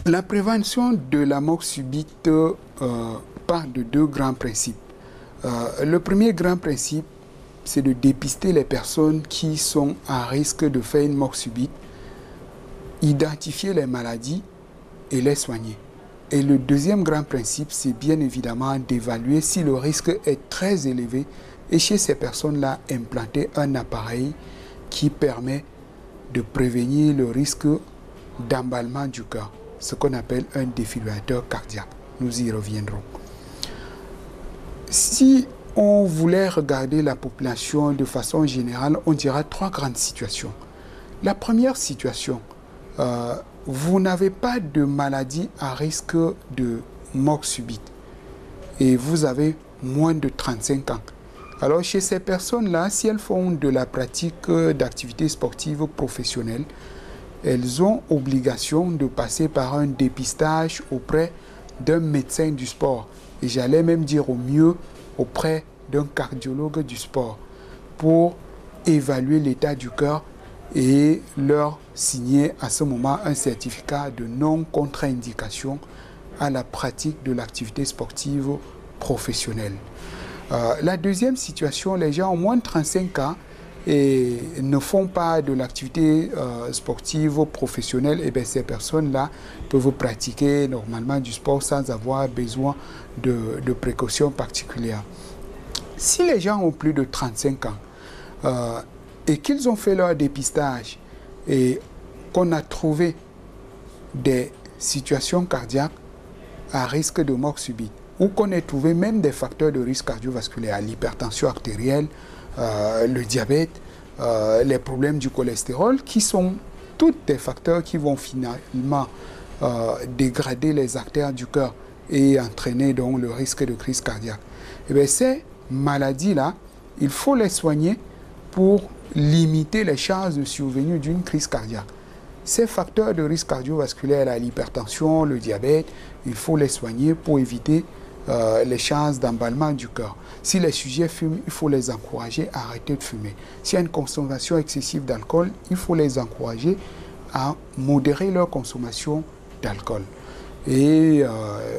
La prévention de la mort subite part de deux grands principes. Le premier grand principe, c'est de dépister les personnes qui sont à risque de faire une mort subite, identifier les maladies et les soigner. Et le deuxième grand principe, c'est bien évidemment d'évaluer si le risque est très élevé et chez ces personnes-là, implanter un appareil qui permet de prévenir le risque d'emballement du cœur, ce qu'on appelle un défibrillateur cardiaque. Nous y reviendrons. Si on voulait regarder la population de façon générale, on dira trois grandes situations. La première situation, vous n'avez pas de maladie à risque de mort subite et vous avez moins de 35 ans. Alors chez ces personnes-là, si elles font de la pratique d'activités sportives professionnelles, elles ont obligation de passer par un dépistage auprès d'un médecin du sport. Et j'allais même dire au mieux auprès d'un cardiologue du sport pour évaluer l'état du cœur et leur signer à ce moment un certificat de non-contre-indication à la pratique de l'activité sportive professionnelle. La deuxième situation, les gens ont moins de 35 ans et ne font pas de l'activité sportive professionnelle, et bien ces personnes-là peuvent pratiquer normalement du sport sans avoir besoin de précautions particulières. Si les gens ont plus de 35 ans et qu'ils ont fait leur dépistage et qu'on a trouvé des situations cardiaques à risque de mort subite, ou qu'on ait trouvé même des facteurs de risque cardiovasculaire, l'hypertension artérielle, le diabète, les problèmes du cholestérol, qui sont tous des facteurs qui vont finalement dégrader les artères du cœur et entraîner donc le risque de crise cardiaque. Et bien, ces maladies-là, il faut les soigner pour limiter les chances de survenue d'une crise cardiaque. Ces facteurs de risque cardiovasculaire, l'hypertension, le diabète, il faut les soigner pour éviter les chances d'emballement du cœur. Si les sujets fument, il faut les encourager à arrêter de fumer. S'il y a une consommation excessive d'alcool, il faut les encourager à modérer leur consommation d'alcool et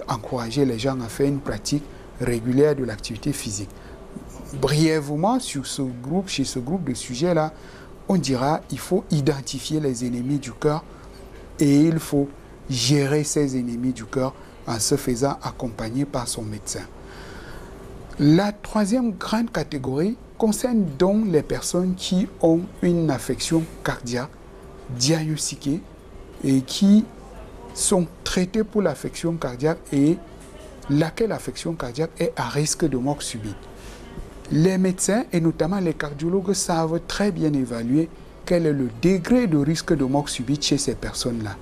encourager les gens à faire une pratique régulière de l'activité physique. Brièvement, chez ce groupe de sujets-là, on dira qu'il faut identifier les ennemis du cœur et il faut gérer ces ennemis du cœur en se faisant accompagner par son médecin. La troisième grande catégorie concerne donc les personnes qui ont une affection cardiaque diagnostiquée et qui sont traitées pour l'affection cardiaque et laquelle affection cardiaque est à risque de mort subite. Les médecins et notamment les cardiologues savent très bien évaluer quel est le degré de risque de mort subite chez ces personnes-là.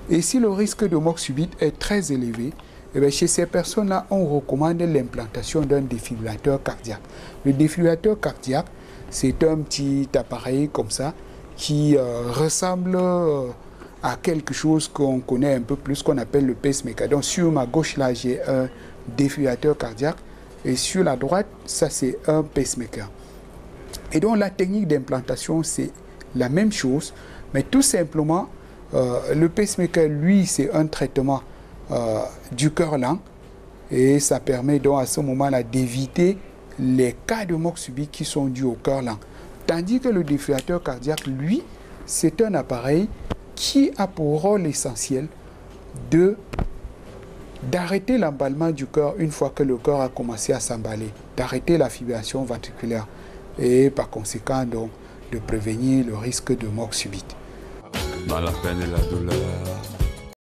Et si le risque de mort subite est très élevé, eh bien chez ces personnes-là, on recommande l'implantation d'un défibrillateur cardiaque. Le défibrillateur cardiaque, c'est un petit appareil comme ça qui ressemble à quelque chose qu'on connaît un peu plus, qu'on appelle le pacemaker. Donc sur ma gauche, là, j'ai un défibrillateur cardiaque et sur la droite, ça c'est un pacemaker. Et donc la technique d'implantation, c'est la même chose, mais tout simplement, le pacemaker, lui, c'est un traitement du cœur lent et ça permet donc à ce moment-là d'éviter les cas de mort subite qui sont dus au cœur lent. Tandis que le défibrillateur cardiaque, lui, c'est un appareil qui a pour rôle essentiel d'arrêter l'emballement du cœur une fois que le cœur a commencé à s'emballer, d'arrêter la fibrillation ventriculaire et par conséquent donc de prévenir le risque de mort subite. Dans la peine et la douleur,